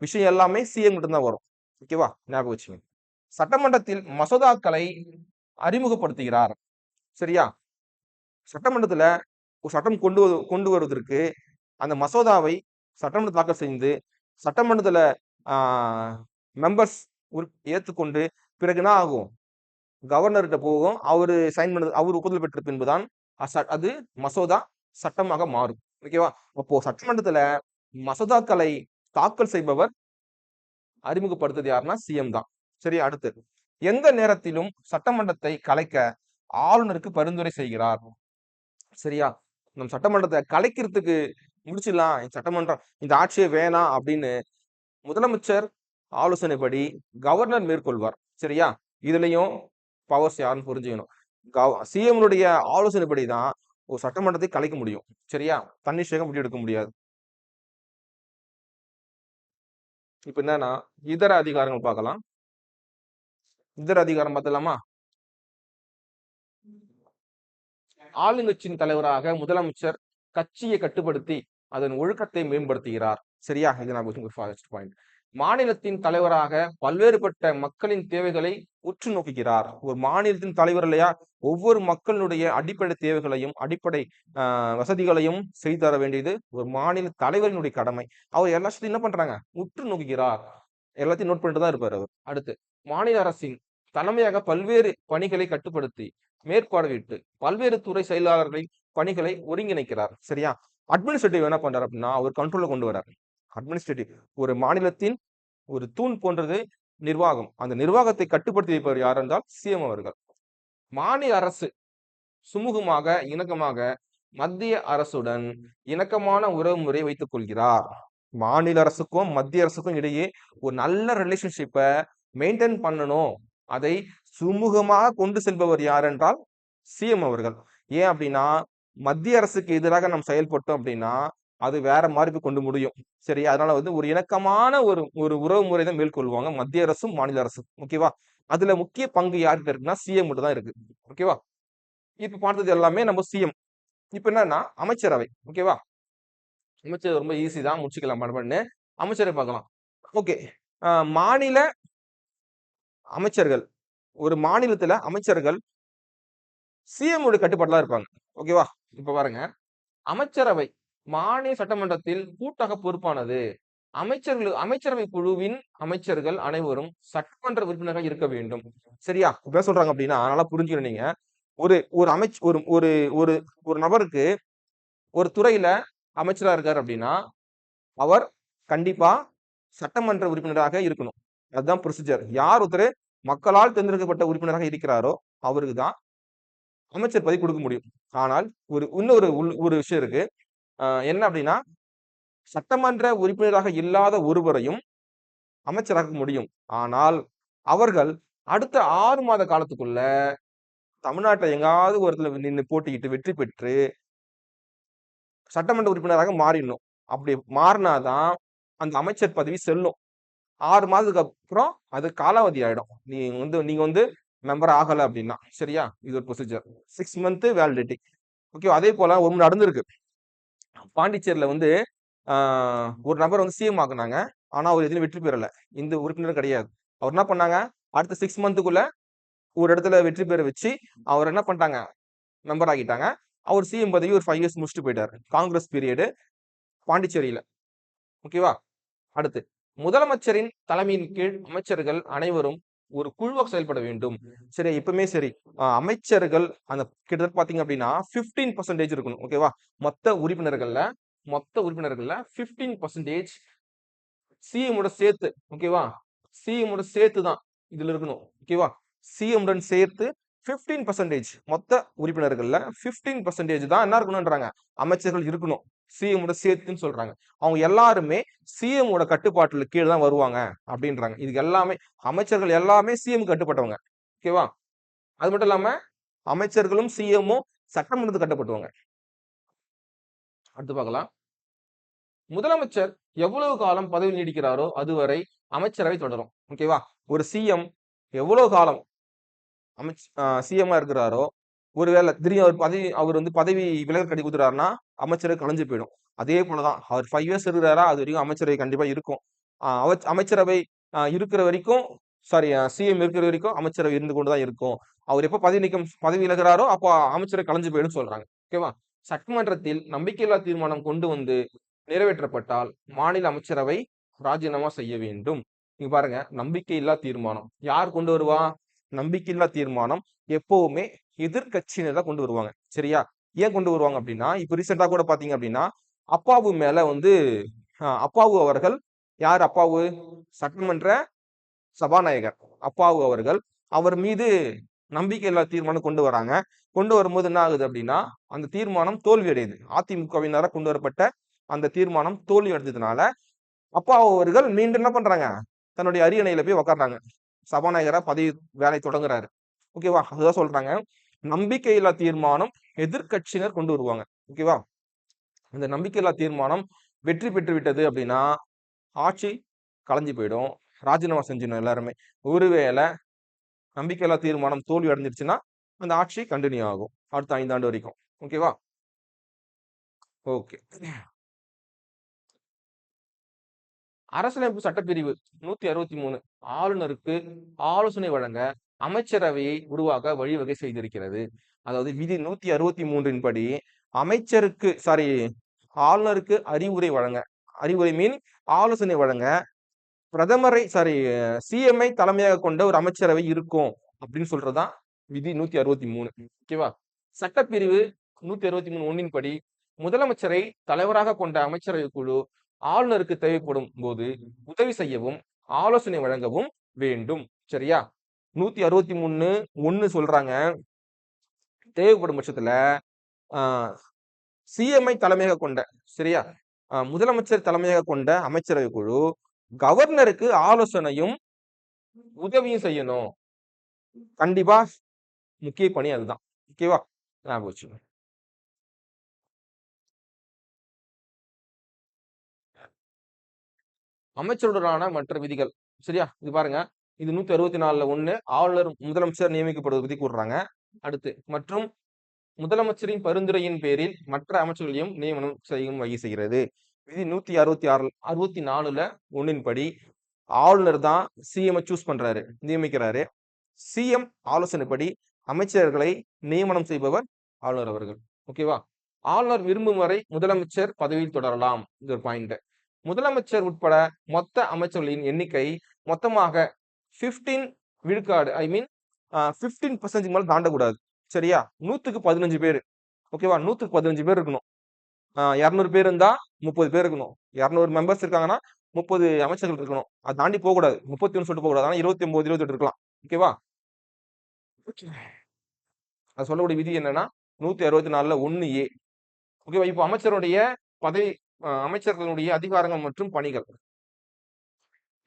விஷயம் எல்லாமே சிஎம் கிட்ட தான் வரும். ஓகேவா? ஞாபகம் வச்சுங்க. சட்டமன்றத்தில் மசோதாக்களை அறிமுகப்படுத்துகிறார். சரியா? சட்டமன்றத்துல ஒரு சட்டம் கொண்டு வருவதற்கு அந்த மசோதாவை சட்டமன்ற தாக்கல் செய்து சட்டமன்றத்துல மெம்பர்ஸ் ஏற்றுக்கொண்டு பிறகு என்ன ஆகும், கவர்னர்கிட்ட போகும். அவரு சைன் பண்ணது, அவர் ஒப்புதல் பெற்ற பின்புதான் அது மசோதா சட்டமாக மாறும். ஓகேவா? அப்போ சட்டமன்றத்துல மசோதாக்களை தாக்கல் செய்பவர் அறிமுகப்படுத்துறது யாருன்னா சிஎம் தான். சரி, அடுத்து, எந்த நேரத்திலும் சட்டமன்றத்தை கலைக்க ஆளுநருக்கு பரிந்துரை செய்கிறார். சரியா? நம் சட்டமன்றத்தை கலைக்கிறதுக்கு முடிச்சிடலாம், சட்டமன்றம் இந்த ஆட்சியே வேணாம் அப்படின்னு முதலமைச்சர் ஆலோசனைப்படி கவர்னர் மேற்கொள்வார். சரியா? இதுலயும் பவர்ஸ் யாருன்னு புரிஞ்சுக்கணும். சிஎம் ஆலோசனைப்படி தான் ஒரு சட்டமன்றத்தை கலைக்க முடியும். சரியா? தன்னிச்சையாக முடிவெடுக்க முடியாது. இப்ப என்னன்னா இதர அதிகாரங்கள் பார்க்கலாம். இதர அதிகாரம் பார்த்தலாமா? ஆளுங்கட்சியின் தலைவராக முதலமைச்சர் கட்சியை கட்டுப்படுத்தி அதன் ஒழுக்கத்தை மேம்படுத்துகிறார். சரியா? இது நான் பாயிண்ட். மாநிலத்தின் தலைவராக பல்வேறுபட்ட மக்களின் தேவைகளை உற்று நோக்குகிறார். ஒரு மாநிலத்தின் தலைவர் இல்லையா, ஒவ்வொரு மக்களுடைய அடிப்படை தேவைகளையும் அடிப்படை வசதிகளையும் செய்து தர வேண்டியது ஒரு மாநில தலைவரினுடைய கடமை. அவர் எல்லாத்தையும் என்ன பண்றாங்க, உற்று நோக்குகிறார். எல்லாத்தையும் நோட் பண்ணிட்டு தான் இருப்பார் அவர். அடுத்து, மாநில அரசின் தலைமையாக பல்வேறு பணிகளை கட்டுப்படுத்தி மேற்பார்வையிட்டு பல்வேறு துறை செயலாளர்களின் பணிகளை ஒருங்கிணைக்கிறார். சரியா? அட்மினிஸ்ட்ரேட்டிவ் என்ன பண்றாரு அப்படின்னா அவர் கண்ட்ரோல்ல கொண்டு வர்றாரு. அட்மினிஸ்ட்ரேட்டிவ் ஒரு மாநிலத்தின் ஒரு தூண் போன்றது நிர்வாகம். அந்த நிர்வாகத்தை கட்டுப்படுத்தி வைப்பவர் யார் என்றால் சிஎம் அவர்கள். மாநில அரசு சுமூகமாக இணக்கமாக மத்திய அரசுடன் இணக்கமான உறவு முறை வைத்துக் கொள்கிறார். மாநில அரசுக்கும் மத்திய அரசுக்கும் இடையே ஒரு நல்ல ரிலேஷன்ஷிப்பை மெயின்டைன் பண்ணணும். அதை சுமூகமாக கொண்டு செல்பவர் யார் என்றால் சிஎம் அவர்கள். ஏன் அப்படின்னா மத்திய அரசுக்கு எதிராக நாம் செயல்பட்டோம் அப்படின்னா அது வேற மாதிரி கொண்டு முடியும். சரி, அதனால ஒரு இணக்கமான ஒரு உறவு முறை தான் மேற்கொள்வாங்க மத்திய அரசும் மாநில அரசும். ஓகேவா? அதுல முக்கிய பங்கு யாருக்கு இருக்குன்னா சிஎம் மட்டும் தான் இருக்கு. ஓகேவா? இப்ப பார்த்தது எல்லாமே நம்ம சிஎம். இப்ப என்னன்னா அமைச்சரவை. ஓகேவா? அமைச்சர் ரொம்ப ஈஸி தான், முடிச்சுக்கலாம் பண்ணு. அமைச்சரவை பார்க்கலாம். ஓகே, மாநில அமைச்சர்கள், ஒரு மாநிலத்துல அமைச்சர்கள் சிஎம் உடைய கட்டுப்பாடுலாம் இருப்பாங்க. ஓகேவா? இப்ப பாருங்க, அமைச்சரவை மாநில சட்டமன்றத்தில் கூட்டாக பொறுப்பானது. அமைச்சரவை குழுவின் அமைச்சர்கள் அனைவரும் சட்டமன்ற உறுப்பினராக இருக்க வேண்டும். சரியா? இப்ப என்ன சொல்றாங்க அப்படின்னா, நல்லா புரிஞ்சுக்கணும் நீங்க. ஒரு ஒரு அமைச் ஒரு ஒரு ஒரு ஒரு நபருக்கு ஒரு துறையில அமைச்சரா இருக்காரு அப்படின்னா, அவர் கண்டிப்பா சட்டமன்ற உறுப்பினராக இருக்கணும். அதுதான் ப்ரொசீஜர். யார் ஒருத்தரு மக்களால் தேர்ந்தெடுக்கப்பட்ட உறுப்பினராக இருக்கிறாரோ, அவருக்கு தான் அமைச்சர் பதவி குடுக்க முடியும். ஆனால் இன்னொரு ஒரு விஷயம் இருக்கு. என்ன அப்படின்னா, சட்டமன்ற உறுப்பினராக இல்லாத ஒருவரையும் அமைச்சராக்க முடியும். ஆனால், அவர்கள் அடுத்த 6 மாத காலத்துக்குள்ள தமிழ்நாட்டுல எங்காவது ஒரு இடத்துல நின்னு போட்டியிட்டு வெற்றி பெற்று சட்டமன்ற உறுப்பினராக மாறிடணும். அப்படி மாறினா தான் அந்த அமைச்சர் பதவி செல்லும். 6 மாதத்துக்கு அப்புறம் அது காலாவதி ஆயிடும். நீங்க வந்து மெம்பர் ஆகல அப்படின்னா. சரியா? இது ஒரு ப்ரொசீஜர். 6 month validity. ஓகே. அதே போல ஒண்ணு நடந்திருக்கு. பாண்டிச்சேரியில வந்து ஆ ஒரு நபர் வந்து சிஎம் ஆக்குனாங்க. ஆனா, அவர் எதுலயும் வெற்றி பெறல. இந்த உறுப்பினர் கிடையாது. அவர் என்ன பண்ணாங்க, அடுத்த 6 மந்த்துக்குள்ள ஒரு இடத்துல வெற்றி பெற வச்சு, அவர் என்ன பண்ணிட்டாங்க, மெம்பர் ஆக்கிட்டாங்க. அவர் சிஎம் பதவி ஒரு 5 இயர்ஸ் முடிச்சுட்டு போயிட்டாரு. காங்கிரஸ் பீரியடு பாண்டிச்சேரியில. ஓகேவா? அடுத்து, முதலமைச்சரின் தலைமையின் கீழ் அமைச்சர்கள் அனைவரும் ஒரு குழுவாக செயல்பட வேண்டும். சரி, எப்பவுமே சரி. அமைச்சர்கள் அந்த கிட்டத்தட்ட பாத்தீங்க அப்படின்னா 15% இருக்கணும். ஓகேவா? மொத்த உறுப்பினர்கள்ல 15% சிஎம் ஓட சேர்த்து. ஓகேவா? சிஎம் ஓட சேர்த்து தான் இதுல இருக்கணும். ஓகேவா? சிஎம் உடன் சேர்த்து 15% மொத்த உறுப்பினர்கள்ல 15% தான் என்ன இருக்கணும்ன்றாங்க, அமைச்சர்கள் இருக்கணும். சிஎம் ஓட சேர்த்துன்னு சொல்றாங்க. அவங்க எல்லாருமே சிஎம் ஓட கட்டுப்பாட்டுல கீழ தான் வருவாங்க அப்படின்றாங்க. இதுக்கு எல்லாமே அமைச்சர்கள் எல்லாமே சிஎம் கட்டுப்பட்டவங்க. ஓகேவா? அது மட்டும் இல்லாம அமைச்சர்களும் சிஎம்மும் சட்டமன்றத்துக்கு கட்டுப்பட்டவங்க. அடுத்து பார்க்கலாம். முதலமைச்சர் எவ்வளவு காலம் பதவி நீடிக்கிறாரோ அதுவரை அமைச்சரவை தொடரும். ஓகேவா? ஒரு சிஎம் எவ்வளவு காலம் சிஎம்மா இருக்கிறாரோ, ஒருவேளை திடீர்னு அவர் வந்து பதவி விலகல் கடி குடுத்துட்டாருன்னா, அமைச்சரவை கலைஞ்சு போயிடும். அதே போலதான் அவர் 5 இயர்ஸ் இருக்கிறாரா, அது வரைக்கும் அமைச்சரவை கண்டிப்பா இருக்கும். அமைச்சரவை இருக்கிற வரைக்கும், சாரி, சிஎம் இருக்கிற வரைக்கும் அமைச்சரவை இருந்து கொண்டுதான் இருக்கும். அவர் எப்ப பதவி விலகுறாரோ அப்போ அமைச்சரவை கலைஞ்சு போயிடும் சொல்றாங்க. ஓகேவா? சட்டமன்றத்தில் நம்பிக்கையில்லா தீர்மானம் கொண்டு வந்து நிறைவேற்றப்பட்டால் மாநில அமைச்சரவை ராஜினாமா செய்ய வேண்டும். நீங்க பாருங்க, நம்பிக்கையில்லா தீர்மானம் யார் கொண்டு வருவா? நம்பிக்கையில்லா தீர்மானம் எப்பவுமே எதிர்க்கட்சியினர் தான் கொண்டு வருவாங்க. சரியா? ஏன் கொண்டு வருவாங்க அப்படின்னா, இப்ப ரீசெண்டா கூட பாத்தீங்க அப்படின்னா, அப்பாவு மேல வந்து அப்பாவு அவர்கள், யார் அப்பாவு? சட்டமன்ற சபாநாயகர் அப்பாவு அவர்கள், அவர் மீது நம்பிக்கையில்லா தீர்மானம் கொண்டு வராங்க. கொண்டு வரும்போது என்ன ஆகுது அப்படின்னா, அந்த தீர்மானம் தோல்வி அடையுது. அதிமுகவினரால் கொண்டு வரப்பட்ட அந்த தீர்மானம் தோல்வி அடைஞ்சதுனால, அப்பாவு அவர்கள் மீண்டும் என்ன பண்றாங்க, தன்னுடைய அரியணையில போய் உட்கார்றாங்க. சபாநாயகரா பதவி வேலை தொடங்குறாரு. ஓகேவா? அதுதான் சொல்றாங்க. நம்பிக்கையில்லா தீர்மானம் எதிர்க்கட்சியினர் கொண்டு வருவாங்க. ஓகேவா? இந்த நம்பிக்கையில்லா தீர்மானம் வெற்றி பெற்று விட்டது அப்படின்னா, ஆட்சி கலைஞ்சு போயிடும். ராஜினாமா செஞ்சிடணும் எல்லாருமே. ஒருவேளை நம்பிக்கையில்லா தீர்மானம் தோல்வி அடைஞ்சிருச்சுன்னா, அந்த ஆட்சி கண்டினியூ ஆகும். அடுத்த 5 ஆண்டு வரைக்கும். ஓகேவா? ஓகே. அரசியலமைப்பு சட்டப்பிரிவு 163 ஆளுநருக்கு ஆலோசனை வழங்க அமைச்சரவையை உருவாக்க வழிவகை செய்திருக்கிறது. அதாவது விதி 163 படி அமைச்சருக்கு சாரி ஆளுநருக்கு அறிவுரை மீன் ஆலோசனை வழங்க பிரதமரை சாரி சிஎம்ஐ தலைமையாக கொண்ட ஒரு அமைச்சரவை இருக்கும் அப்படின்னு சொல்றதுதான் விதி 163. ஓகேவா? சட்டப்பிரிவு 163 படி முதலமைச்சரை தலைவராக கொண்ட அமைச்சரவை குழு ஆளுநருக்கு தேவைப்படும் போது உதவி செய்யவும் ஆலோசனை வழங்கவும் வேண்டும். சரியா? 163 சொல்றாங்க, தேவைப்படும் பட்சத்துல சிஎம்ஐ தலைமையாக கொண்ட, சரியா, முதலமைச்சர் தலைமையாக கொண்ட அமைச்சரவை குழு கவர்னருக்கு ஆலோசனையும் உதவியும் செய்யணும். கண்டிப்பா முக்கிய பணி அதுதான். ஓகேவா? ஞாபகம் வச்சுக்கோங்க. அமைச்சருடனான மற்ற விதிகள். சரியா? இது பாருங்க. இது 164ல 1 ஆளுநர் முதலமைச்சர் நியமிக்கப்படுவது பத்தி கூறுறாங்க. அடுத்து, மற்றும் முதலமைச்சரின் பரிந்துரையின் பேரில் மற்ற அமைச்சர்களையும் நியமனம் செய்யும் வகை செய்கிறது. விதி 164ல 1 படி ஆளுநர் தான் சிஎம் சூஸ் பண்றாரு, நியமிக்கிறாரு. சிஎம் ஆலோசனைப்படி அமைச்சர்களை நியமனம் செய்பவர் ஆளுநர் அவர்கள். ஓகேவா? ஆளுநர் விரும்பும் வரை முதலமைச்சர் பதவியில் தொடரலாம். இது ஒரு பாயிண்ட். முதலமைச்சர் உட்பட மொத்த அமைச்சர்களின் எண்ணிக்கை மொத்தமாக 15 விழுக்காடு, ஐ மீன் 15% மேல தாண்டக்கூடாது. சரியா? 100க்கு 15 பேரு. ஓகேவா? 100க்கு 15 பேர் இருக்கணும். 200 பேர் இருந்தா 30 பேர் இருக்கணும். 200 மெம்பர்ஸ் இருக்காங்கன்னா 30 அமைச்சர்கள் இருக்கணும். அது தாண்டி போகக்கூடாது. 31 சொல்லிட்டு போகக்கூடாது. ஆனா 29, 28 இருக்கலாம். ஓகேவா? அது சொல்லக்கூடிய விதி என்னன்னா 164ல 1A. ஓகேவா? இப்போ அமைச்சருடைய பதவி அமைச்சர்களுடைய அதிகாரங்கள் மற்றும் பணிகள்.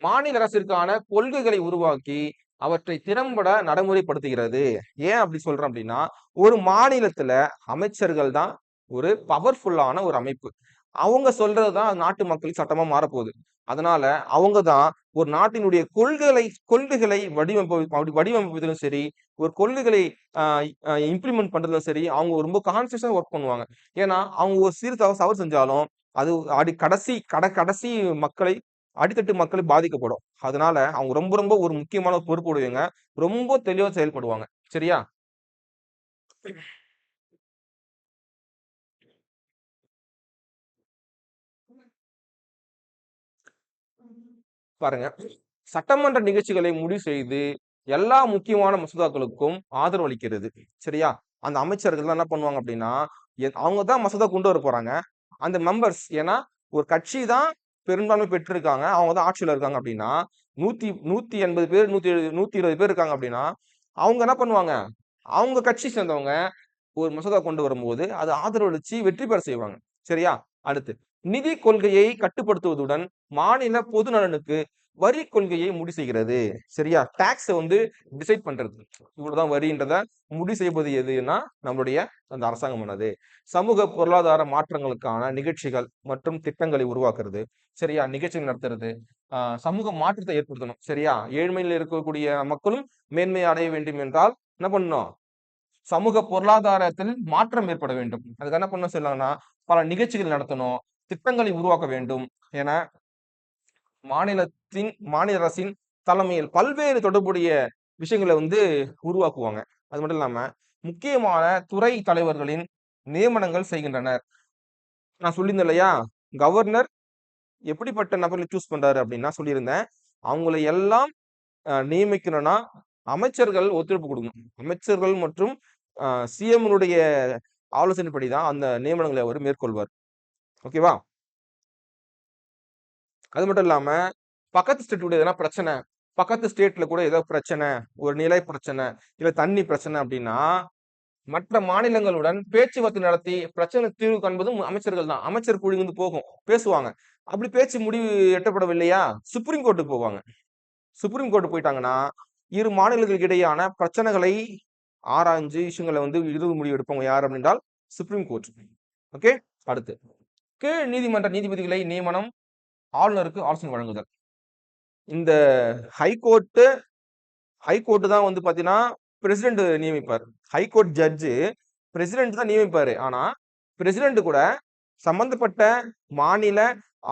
மாநில அரசிற்கான கொள்கைகளை உருவாக்கி அவற்றை திறம்பட நடைமுறைப்படுத்துகிறது. ஏன் அப்படி சொல்றேன் அப்படின்னா, ஒரு மாநிலத்துல அமைச்சர்கள் தான் ஒரு பவர்ஃபுல்லான ஒரு அமைப்பு. அவங்க சொல்றதுதான் நாட்டு மக்களுக்கு சட்டமா மாறப்போகுது. அதனால அவங்க தான் ஒரு நாட்டினுடைய கொள்கைகளை வடிவமைப்பதிலும் சரி, ஒரு கொள்கைகளை இம்ப்ளிமெண்ட் பண்றதுலும் சரி, அவங்க ரொம்ப கான்சியஸா ஒர்க் பண்ணுவாங்க. ஏன்னா அவங்க ஒரு சிறு தவறு செஞ்சாலும் அது கடைசி மக்களை அடித்தட்டு மக்களை பாதிக்கப்படும். அதனால அவங்க ரொம்ப ரொம்ப ஒரு முக்கியமான பொறுப்பு உடையவங்க. ரொம்ப தெளிவா செயல்படுவாங்க. சரியா? பாருங்க. சட்டமன்ற நிகழ்ச்சிகளை முடிவு செய்து எல்லா முக்கியமான மசோதாக்களுக்கும் ஆதரவு அளிக்கிறது. சரியா? அந்த அமைச்சர்கள் என்ன பண்ணுவாங்க அப்படின்னா, அவங்க தான் மசோதா கொண்டு வர போறாங்க. அந்த மெம்பர்ஸ் ஏன்னா ஒரு கட்சி தான் பெரும்பான்மை பெற்றிருக்காங்க. அவங்க தான் ஆட்சியில இருக்காங்க அப்படின்னா, 180 பேர் 120 பேர் இருக்காங்க அப்படின்னா, அவங்க என்ன பண்ணுவாங்க? அவங்க கட்சி சேர்ந்தவங்க ஒரு மசோதா கொண்டு வரும்போது அது ஆதரவு அளிச்சு வெற்றி பெற செய்வாங்க. சரியா? அடுத்து நிதி கொள்கையை கட்டுப்படுத்துவதுடன் மாநில பொது நலனுக்கு வரி கொள்கையை முடிவு செய்கிறது. சரியா? டாக்ஸ் வந்து டிசைட் பண்றது. இவ்வளவுதான் வரின்றத முடிவு செய்வது எதுன்னா நம்மளுடைய அந்த அரசாங்கம் பண்ணது. சமூக பொருளாதார மாற்றங்களுக்கான நிகழ்ச்சிகள் மற்றும் திட்டங்களை உருவாக்குறது. சரியா? நிகழ்ச்சிகள் நடத்துறது. சமூக மாற்றத்தை ஏற்படுத்தணும். சரியா? ஏழ்மையில் இருக்கக்கூடிய மக்களும் மேன்மை அடைய வேண்டும் என்றால் என்ன பண்ணணும்? சமூக பொருளாதாரத்தில் மாற்றம் ஏற்பட வேண்டும். அதுக்கு என்ன பண்ண சொல்லாங்கன்னா, பல நிகழ்ச்சிகள் நடத்தணும், திட்டங்களை உருவாக்க வேண்டும் என மாநில அரசின் தலைமையில் பல்வேறு தொடர்புடைய விஷயங்களை வந்து உருவாக்குவாங்க. அது மட்டும் இல்லாம முக்கியமான துறை தலைவர்களின் நியமனங்கள் செய்கின்றனர். நான் சொல்லியிருந்தேன் இல்லையா? கவர்னர் எப்படிப்பட்ட நபர்களை சூஸ் பண்றாரு அப்படின்னா சொல்லியிருந்தேன். அவங்களை எல்லாம் நியமிக்கணும்னா அமைச்சர்கள் ஒத்துழைப்பு கொடுக்கணும். அமைச்சர்கள் மற்றும் சிஎம்னுடைய ஆலோசனைப்படி தான் அந்த நியமனங்களை அவர் மேற்கொள்வார். ஓகேவா? அது மட்டும் இல்லாம பக்கத்து ஸ்டேட் எதனா பிரச்சனை, பக்கத்து ஸ்டேட்ல கூட ஏதோ பிரச்சனை, ஒரு நிலை பிரச்சனை, இல்ல தண்ணி பிரச்சனை அப்படின்னா, மற்ற மாநிலங்களுடன் பேச்சுவார்த்தை நடத்தி பிரச்சனை தீர்வு காண்பதும் அமைச்சர்கள் தான். அமைச்சர் குழு வந்து போகும், பேசுவாங்க. அப்படி பேச்சு முடிவு எட்டப்படவில்லையா, சுப்ரீம் கோர்ட்டுக்கு போவாங்க. சுப்ரீம் கோர்ட் போயிட்டாங்கன்னா, இரு மாநிலங்களுக்கு இடையான பிரச்சனைகளை ஆராய்ஞ்சு விஷயங்களை வந்து இறுதி முடிவு எடுப்பவங்க யார் அப்படின்றால் சுப்ரீம் கோர்ட். ஓகே. அடுத்து கீழ் நீதிமன்ற நீதிபதிகளை நியமனம் ஆளுநருக்கு ஆலோசனை வழங்குதல். இந்த ஹைகோர்ட் தான் வந்து பாத்தீங்கன்னா பிரசிடென்ட் நியமிப்பார். ஹைகோர்ட் ஜட்ஜு பிரசிடென்ட் தான் நியமிப்பாரு. ஆனா பிரசிடென்ட் கூட சம்பந்தப்பட்ட மாநில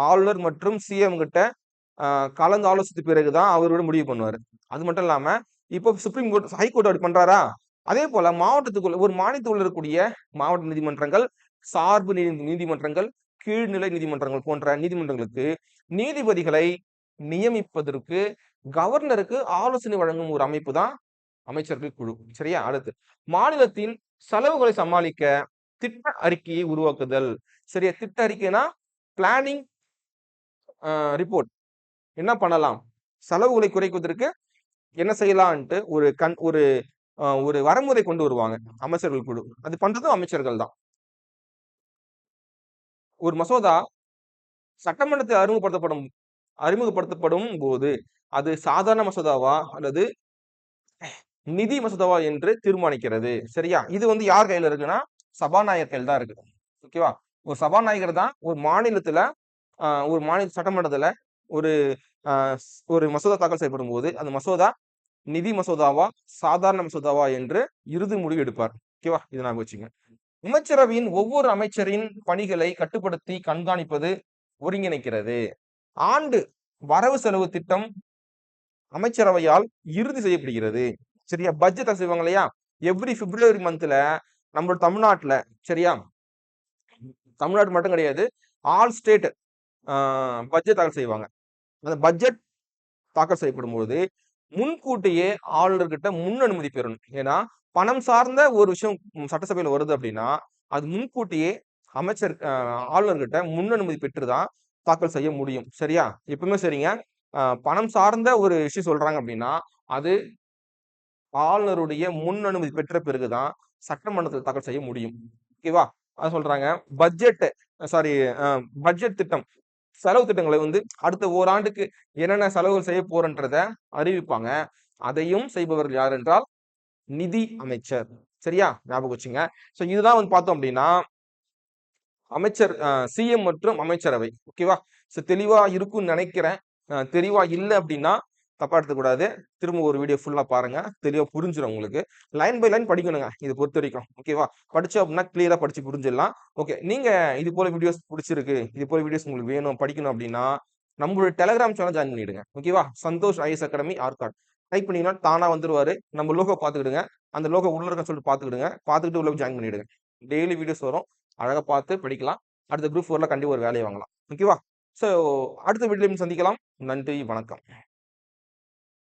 ஆளுநர் மற்றும் சிஎம் கிட்ட கலந்து ஆலோசித்த பிறகுதான் அவரோட முடிவு பண்ணுவாரு. அது மட்டும் இல்லாம இப்போ சுப்ரீம் கோர்ட் ஹைகோர்ட் அப்படி பண்றாரா? அதே போல மாவட்டத்துக்குள்ள ஒரு மாநிலத்துக்குள்ள இருக்கக்கூடிய மாவட்ட நீதிமன்றங்கள், சார்பு நீதிமன்றங்கள், கீழ்நிலை நீதிமன்றங்கள் போன்ற நீதிமன்றங்களுக்கு நீதிபதிகளை நியமிப்பதற்கு கவர்னருக்கு ஆலோசனை வழங்கும் ஒரு அமைப்பு தான் அமைச்சர்கள் குழு. சரியா? அடுத்து மாநிலத்தின் செலவுகளை சமாளிக்க திட்ட அறிக்கையை உருவாக்குதல். சரியா? திட்ட அறிக்கைனா பிளானிங் ரிப்போர்ட். என்ன பண்ணலாம்? செலவுகளை குறைப்பதற்கு என்ன செய்யலாம்ட்டு ஒரு வரமுறை கொண்டு வருவாங்க அமைச்சர்கள் குழு. அது பண்றதும் அமைச்சர்கள் தான். ஒரு மசோதா சட்டமன்றத்தில் அறிமுகப்படுத்தப்படும் போது அது சாதாரண மசோதாவா அல்லது நிதி மசோதாவா என்று தீர்மானிக்கிறது. சரியா? இது வந்து யார் கையில இருக்குன்னா சபாநாயகர் கையில் தான் இருக்கு. ஓகேவா? ஒரு சபாநாயகர் தான் ஒரு மாநிலத்துல ஒரு மாநில சட்டமன்றத்துல ஒரு ஒரு மசோதா தாக்கல் செய்யப்படும் போது அந்த மசோதா நிதி மசோதாவா சாதாரண மசோதாவா என்று இறுதி முடிவு எடுப்பார். ஓகேவா? இது நான் வச்சுங்க. அமைச்சரவையின் ஒவ்வொரு அமைச்சரின் பணிகளை கட்டுப்படுத்தி கண்காணிப்பது ஒருங்கிணைக்கிறது. ஆண்டு வரவு செலவு திட்டம் அமைச்சரவையால் இறுதி செய்யப்படுகிறது. சரியா? பட்ஜெட் செய்வாங்க இல்லையா? எவ்ரி பிப்ரவரி மந்த்ல நம்ம தமிழ்நாட்டுல சரியா? தமிழ்நாடு மட்டும் கிடையாது, ஆல் ஸ்டேட் பட்ஜெட் தாக்கல் செய்வாங்க. அந்த பட்ஜெட் தாக்கல் செய்யப்படும்போது முன்கூட்டியே ஆளுநர்கிட்ட முன் அனுமதி பெறணும். ஏன்னா, பணம் சார்ந்த ஒரு விஷயம் சட்டசபையில வருது அப்படின்னா, அது முன்கூட்டியே அமைச்சர் ஆளுநர்கிட்ட முன் அனுமதி பெற்று தான் தாக்கல் செய்ய முடியும். சரியா? எப்பவுமே சரிங்க. பணம் சார்ந்த ஒரு விஷயம் சொல்றாங்க அப்படின்னா, அது ஆளுநருடைய முன் அனுமதி பெற்ற பிறகு தான் சட்டமன்றத்தில் தாக்கல் செய்ய முடியும். ஓகேவா? அதான் சொல்றாங்க. பட்ஜெட் சாரி அ பட்ஜெட் திட்டம், செலவு திட்டங்களை வந்து அடுத்த ஓராண்டுக்கு என்னென்ன செலவுகள் செய்ய போறோன்றத அறிவிப்பாங்க. அதையும் செய்பவர்கள் யார் என்றால் நிதி அமைச்சர். சரியா? ஞாபகம் வச்சுங்க. சோ இதுதான் வந்து பார்த்தோம் அப்டின்னா, அமைச்சர் சிஎம் மற்றும் அமைச்சரவை. ஓகேவா? சோ தெளிவா இருக்கும்னு நெனைக்கிறேன். தெளிவா இல்ல அப்டின்னா, தப்பா எடுத்துக்கக்கூடாது. திரும்ப ஒரு வீடியோ ஃபுல்லா பாருங்க. தெளிவா புரிஞ்சிரும் உங்களுக்கு. லைன் பை லைன் படிக்கணுங்க. இத பொறுத்தவரைக்கும். ஓகேவா? படிச்சோம் அப்டின்னா கிளியரா படிச்சு புரிஞ்சிடலாம். ஓகே. நீங்க இது போல வீடியோஸ் புடிச்சிருக்கு. இது போல வீடியோஸ் உங்களுக்கு வேணும், படிக்கணும் அப்டின்னா, நம்மளுடைய டெலகிராம் சேனல் ஜாயின் பண்ணிடுங்க. ஓகேவா? Santhosh IAS academy Arcot. Type பண்ணீங்கன்னா தானா வந்துருவாரு. நம்ம லோகோ பாத்துக்கிடுங்க. அந்த லோகோ உள்ள இருக்கான்னு சொல்லிட்டு பாத்துக்கிடுங்க. பாத்துக்கிட்டு உள்ள ஜாயின் பண்ணிடுங்க. டெய்லி வீடியோஸ் வரும். அழகா பார்த்து படிக்கலாம். அடுத்த குரூப் 4ல கண்டிப்பா ஒரு வேலைய வாங்கலாம். ஓகேவா? சோ அடுத்த வீடியோல சந்திக்கலாம். நன்றி, வணக்கம்.